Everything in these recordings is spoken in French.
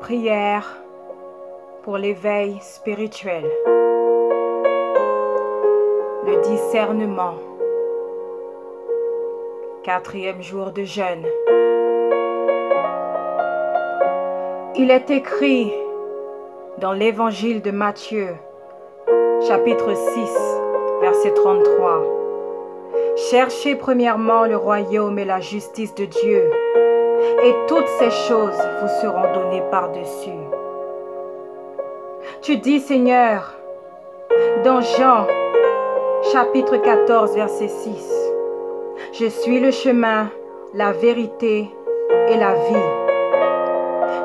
Prière pour l'éveil spirituel. Le discernement. 4e jour de jeûne. Il est écrit dans l'évangile de Matthieu, chapitre 6, verset 33. Cherchez premièrement le royaume et la justice de Dieu, et toutes ces choses vous seront données par-dessus. Tu dis, Seigneur, dans Jean, chapitre 14, verset 6, « Je suis le chemin, la vérité et la vie.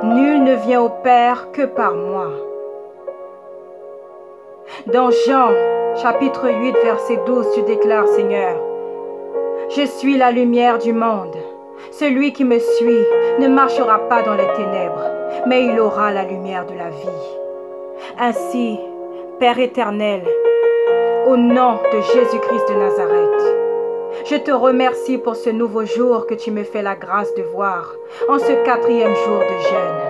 Nul ne vient au Père que par moi. » Dans Jean, chapitre 8, verset 12, tu déclares, Seigneur, « Je suis la lumière du monde. Celui qui me suit ne marchera pas dans les ténèbres, mais il aura la lumière de la vie. » Ainsi, Père éternel, au nom de Jésus-Christ de Nazareth, je te remercie pour ce nouveau jour que tu me fais la grâce de voir en ce 4e jour de jeûne.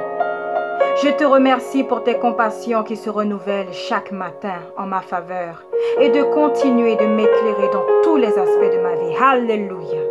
Je te remercie pour tes compassions qui se renouvellent chaque matin en ma faveur et de continuer de m'éclairer dans tous les aspects de ma vie. Alléluia.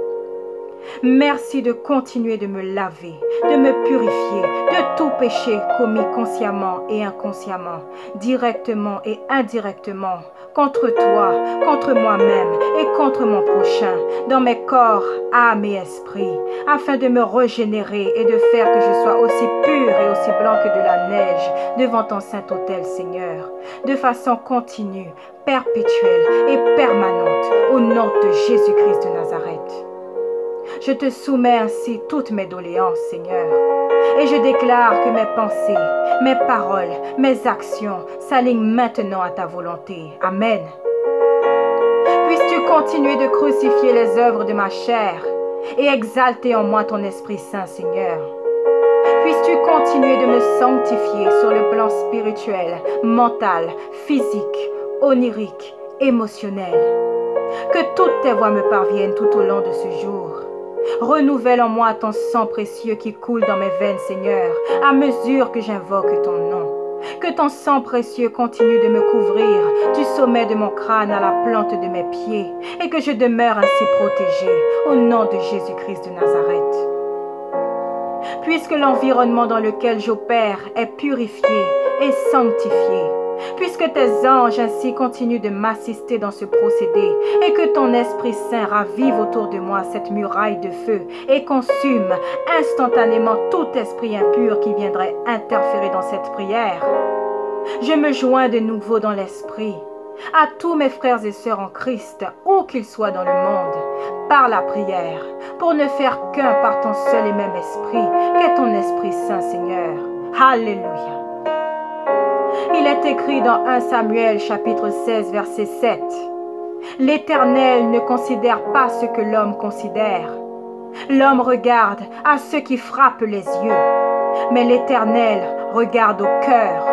Merci de continuer de me laver, de me purifier de tout péché commis consciemment et inconsciemment, directement et indirectement, contre toi, contre moi-même et contre mon prochain, dans mes corps, âme et esprit, afin de me régénérer et de faire que je sois aussi pur et aussi blanc que de la neige devant ton saint autel, Seigneur, de façon continue, perpétuelle et permanente, au nom de Jésus-Christ de Nazareth. Je te soumets ainsi toutes mes doléances, Seigneur, et je déclare que mes pensées, mes paroles, mes actions s'alignent maintenant à ta volonté. Amen. Puisses-tu continuer de crucifier les œuvres de ma chair et exalter en moi ton Esprit Saint, Seigneur. Puisses-tu continuer de me sanctifier sur le plan spirituel, mental, physique, onirique, émotionnel. Que toutes tes voies me parviennent tout au long de ce jour. Renouvelle en moi ton sang précieux qui coule dans mes veines, Seigneur, à mesure que j'invoque ton nom. Que ton sang précieux continue de me couvrir du sommet de mon crâne à la plante de mes pieds et que je demeure ainsi protégé au nom de Jésus-Christ de Nazareth. Puisque l'environnement dans lequel j'opère est purifié et sanctifié, puisque tes anges ainsi continuent de m'assister dans ce procédé et que ton Esprit Saint ravive autour de moi cette muraille de feu et consume instantanément tout esprit impur qui viendrait interférer dans cette prière, je me joins de nouveau dans l'Esprit à tous mes frères et sœurs en Christ, où qu'ils soient dans le monde, par la prière, pour ne faire qu'un par ton seul et même Esprit, qu'est ton Esprit Saint, Seigneur. Alléluia. Il est écrit dans 1 Samuel chapitre 16 verset 7. L'Éternel ne considère pas ce que l'homme considère. L'homme regarde à ce qui frappe les yeux, mais l'Éternel regarde au cœur.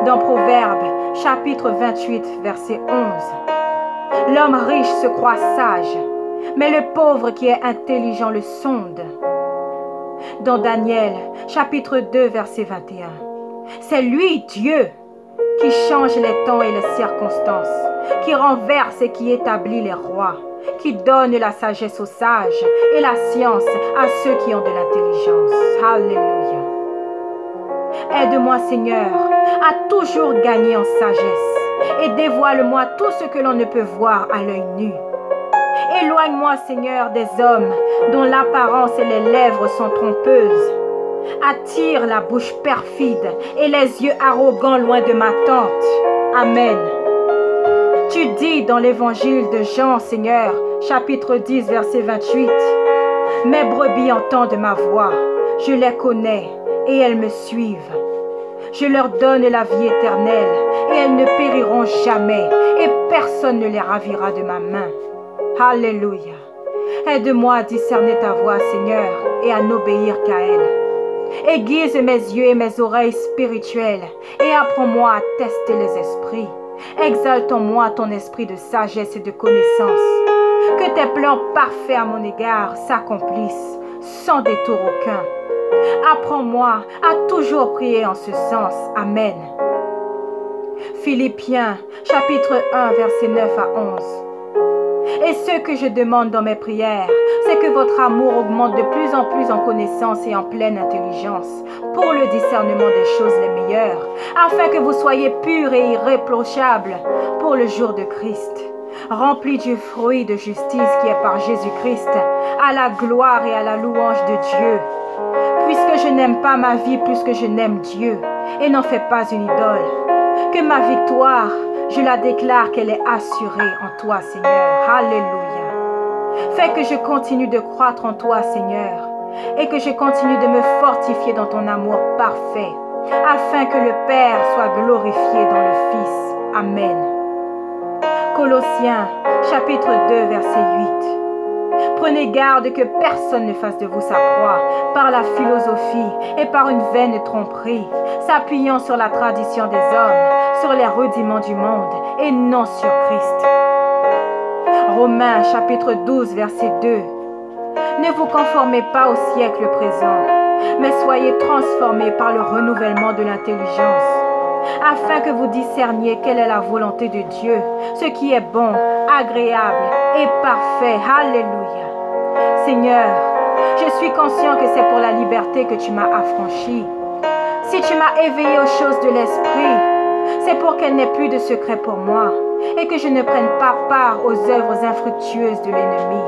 Dans Proverbes chapitre 28 verset 11. L'homme riche se croit sage, mais le pauvre qui est intelligent le sonde. Dans Daniel chapitre 2 verset 21. C'est lui, Dieu, qui change les temps et les circonstances, qui renverse et qui établit les rois, qui donne la sagesse aux sages et la science à ceux qui ont de l'intelligence. Alléluia. Aide-moi, Seigneur, à toujours gagner en sagesse et dévoile-moi tout ce que l'on ne peut voir à l'œil nu. Éloigne-moi, Seigneur, des hommes dont l'apparence et les lèvres sont trompeuses. Attire la bouche perfide et les yeux arrogants loin de ma tente. Amen. Tu dis dans l'évangile de Jean, Seigneur, chapitre 10, verset 28, « Mes brebis entendent ma voix, je les connais et elles me suivent. Je leur donne la vie éternelle et elles ne périront jamais et personne ne les ravira de ma main. » Alléluia. Aide-moi à discerner ta voix, Seigneur, et à n'obéir qu'à elle. Aiguise mes yeux et mes oreilles spirituelles et apprends-moi à tester les esprits. Exalte en moi ton esprit de sagesse et de connaissance. Que tes plans parfaits à mon égard s'accomplissent sans détour aucun. Apprends-moi à toujours prier en ce sens. Amen. Philippiens, chapitre 1, versets 9 à 11. Et ce que je demande dans mes prières, c'est que votre amour augmente de plus en connaissance et en pleine intelligence pour le discernement des choses les meilleures, afin que vous soyez purs et irréprochables pour le jour de Christ, remplis du fruit de justice qui est par Jésus-Christ, à la gloire et à la louange de Dieu. Puisque je n'aime pas ma vie plus que je n'aime Dieu, et n'en fais pas une idole, que ma victoire, je la déclare qu'elle est assurée en toi, Seigneur. Alléluia. Fais que je continue de croître en toi, Seigneur, et que je continue de me fortifier dans ton amour parfait, afin que le Père soit glorifié dans le Fils. Amen. Colossiens, chapitre 2, verset 8. Prenez garde que personne ne fasse de vous sa proie par la philosophie et par une vaine tromperie, s'appuyant sur la tradition des hommes, sur les rudiments du monde et non sur Christ. Romains chapitre 12 verset 2. Ne vous conformez pas au siècle présent, mais soyez transformés par le renouvellement de l'intelligence, afin que vous discerniez quelle est la volonté de Dieu, ce qui est bon, agréable et parfait. Alléluia. Seigneur, je suis conscient que c'est pour la liberté que tu m'as affranchi. Si tu m'as éveillé aux choses de l'esprit, c'est pour qu'elle n'ait plus de secret pour moi et que je ne prenne pas part aux œuvres infructueuses de l'ennemi.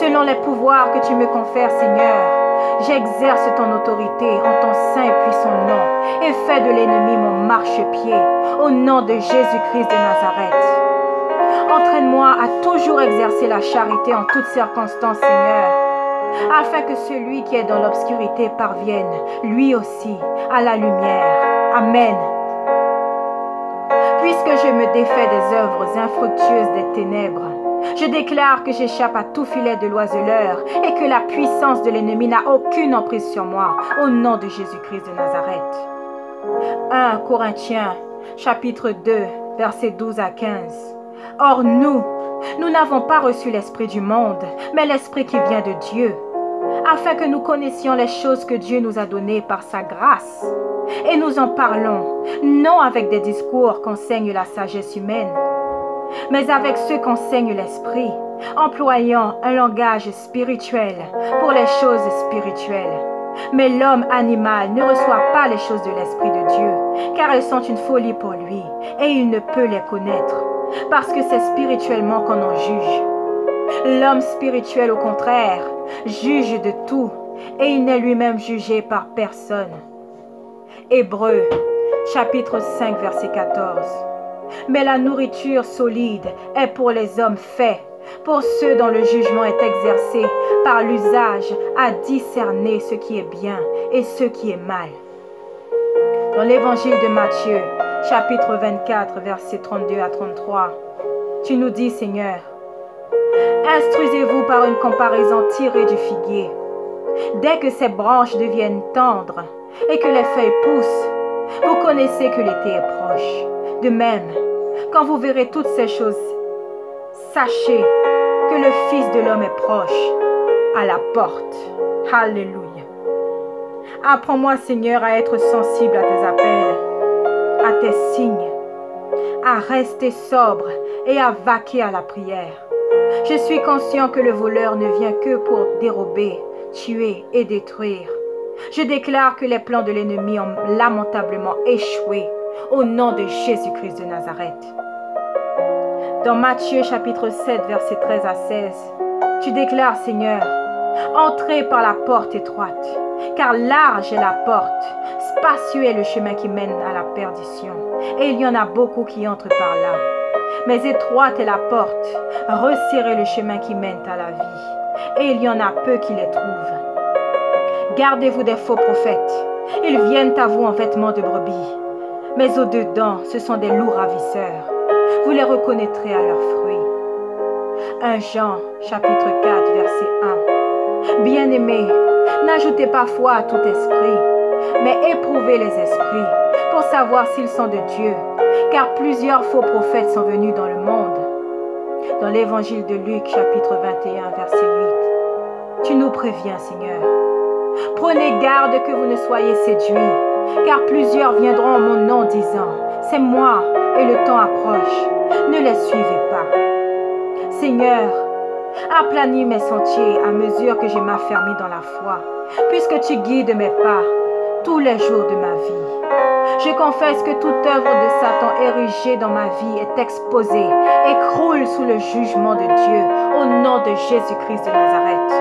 Selon les pouvoirs que tu me confères, Seigneur, j'exerce ton autorité en ton saint et puissant nom et fais de l'ennemi mon marchepied au nom de Jésus-Christ de Nazareth. Entraîne-moi à toujours exercer la charité en toutes circonstances, Seigneur, afin que celui qui est dans l'obscurité parvienne, lui aussi, à la lumière. Amen. Puisque je me défais des œuvres infructueuses des ténèbres, je déclare que j'échappe à tout filet de l'oiseleur et que la puissance de l'ennemi n'a aucune emprise sur moi, au nom de Jésus-Christ de Nazareth. 1 Corinthiens, chapitre 2, versets 12 à 15. Or nous n'avons pas reçu l'esprit du monde, mais l'esprit qui vient de Dieu, afin que nous connaissions les choses que Dieu nous a données par sa grâce. Et nous en parlons, non avec des discours qu'enseigne la sagesse humaine, mais avec ceux qu'enseigne l'esprit, employant un langage spirituel pour les choses spirituelles. Mais l'homme animal ne reçoit pas les choses de l'Esprit de Dieu, car elles sont une folie pour lui, et il ne peut les connaître, parce que c'est spirituellement qu'on en juge. L'homme spirituel, au contraire, juge de tout, et il n'est lui-même jugé par personne. Hébreux, chapitre 5, verset 14. Mais la nourriture solide est pour les hommes faits, pour ceux dont le jugement est exercé par l'usage à discerner ce qui est bien et ce qui est mal. Dans l'évangile de Matthieu, chapitre 24, versets 32 à 33, tu nous dis, Seigneur, instruisez-vous par une comparaison tirée du figuier. Dès que ses branches deviennent tendres et que les feuilles poussent, vous connaissez que l'été est proche. De même, quand vous verrez toutes ces choses, sachez que le Fils de l'homme est proche, à la porte. Alléluia. Apprends-moi, Seigneur, à être sensible à tes appels, à tes signes, à rester sobre et à vaquer à la prière. Je suis conscient que le voleur ne vient que pour dérober, tuer et détruire. Je déclare que les plans de l'ennemi ont lamentablement échoué au nom de Jésus-Christ de Nazareth. Dans Matthieu chapitre 7, versets 13 à 16, tu déclares, Seigneur, entrez par la porte étroite, car large est la porte, spacieux est le chemin qui mène à la perdition, et il y en a beaucoup qui entrent par là. Mais étroite est la porte, resserrez le chemin qui mène à la vie, et il y en a peu qui les trouvent. Gardez-vous des faux prophètes, ils viennent à vous en vêtements de brebis, mais au-dedans, ce sont des loups ravisseurs. Vous les reconnaîtrez à leurs fruits. 1 Jean, chapitre 4, verset 1. Bien-aimés, n'ajoutez pas foi à tout esprit, mais éprouvez les esprits, pour savoir s'ils sont de Dieu, car plusieurs faux prophètes sont venus dans le monde. Dans l'évangile de Luc, chapitre 21, verset 8, tu nous préviens, Seigneur. Prenez garde que vous ne soyez séduits, car plusieurs viendront en mon nom disant, c'est moi et le temps approche. Ne les suivez pas. Seigneur, aplanis mes sentiers à mesure que je m'affermis dans la foi, puisque tu guides mes pas tous les jours de ma vie. Je confesse que toute œuvre de Satan érigée dans ma vie est exposée et croule sous le jugement de Dieu au nom de Jésus-Christ de Nazareth.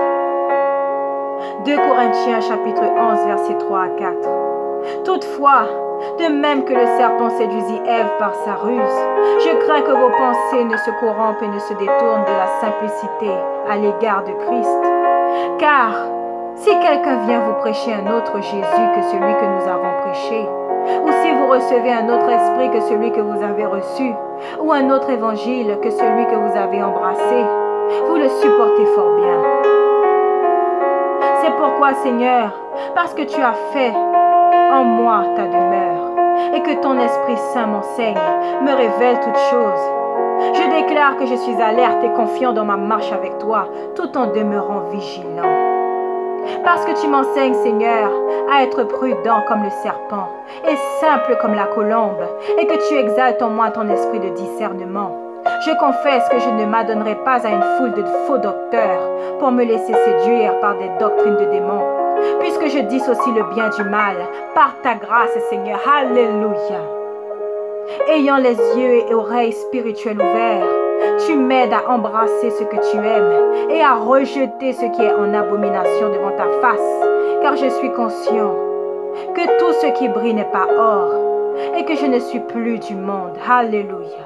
2 Corinthiens chapitre 11 versets 3 à 4. Toutefois, de même que le serpent séduisit Ève par sa ruse, je crains que vos pensées ne se corrompent et ne se détournent de la simplicité à l'égard de Christ. Car si quelqu'un vient vous prêcher un autre Jésus que celui que nous avons prêché, ou si vous recevez un autre esprit que celui que vous avez reçu, ou un autre évangile que celui que vous avez embrassé, vous le supportez fort bien. C'est pourquoi, Seigneur, parce que tu as fait en moi ta demeure, et que ton Esprit Saint m'enseigne, me révèle toutes choses. Je déclare que je suis alerte et confiant dans ma marche avec toi, tout en demeurant vigilant. Parce que tu m'enseignes, Seigneur, à être prudent comme le serpent et simple comme la colombe, et que tu exaltes en moi ton esprit de discernement. Je confesse que je ne m'adonnerai pas à une foule de faux docteurs pour me laisser séduire par des doctrines de démons, puisque je dissocie le bien du mal par ta grâce, Seigneur. Alléluia. Ayant les yeux et oreilles spirituels ouverts, tu m'aides à embrasser ce que tu aimes et à rejeter ce qui est en abomination devant ta face, car je suis conscient que tout ce qui brille n'est pas or et que je ne suis plus du monde. Alléluia.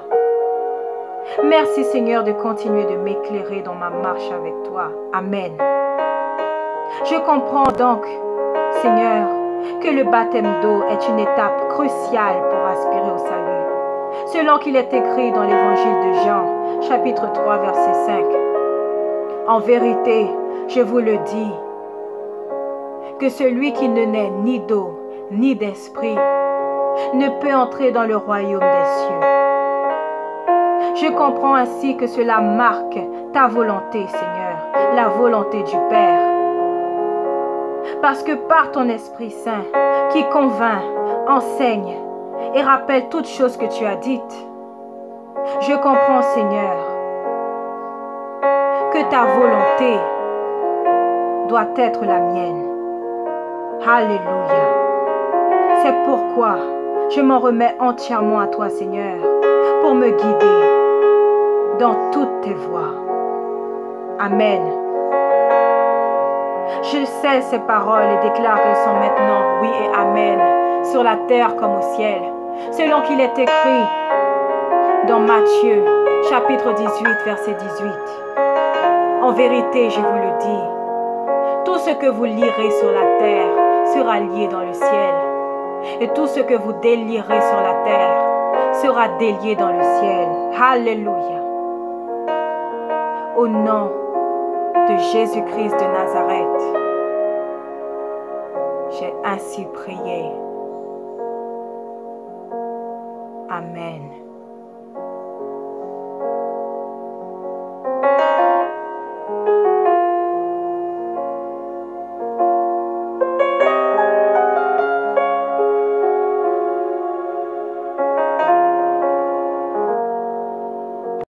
Merci Seigneur de continuer de m'éclairer dans ma marche avec toi. Amen. Je comprends donc, Seigneur, que le baptême d'eau est une étape cruciale pour aspirer au salut, selon qu'il est écrit dans l'évangile de Jean, chapitre 3, verset 5. En vérité, je vous le dis, que celui qui ne naît ni d'eau ni d'esprit ne peut entrer dans le royaume des cieux. Je comprends ainsi que cela marque ta volonté, Seigneur, la volonté du Père. Parce que par ton Esprit Saint, qui convainc, enseigne et rappelle toutes choses que tu as dites, je comprends, Seigneur, que ta volonté doit être la mienne. Alléluia. C'est pourquoi je m'en remets entièrement à toi, Seigneur, pour me guider dans toutes tes voies. Amen. Je sais ces paroles et déclare qu'elles sont maintenant oui et amen, sur la terre comme au ciel, selon qu'il est écrit dans Matthieu, chapitre 18, verset 18. En vérité, je vous le dis, tout ce que vous lirez sur la terre sera lié dans le ciel, et tout ce que vous délierez sur la terre sera délié dans le ciel. Alléluia. Au nom de Jésus-Christ de Nazareth, j'ai ainsi prié. Amen.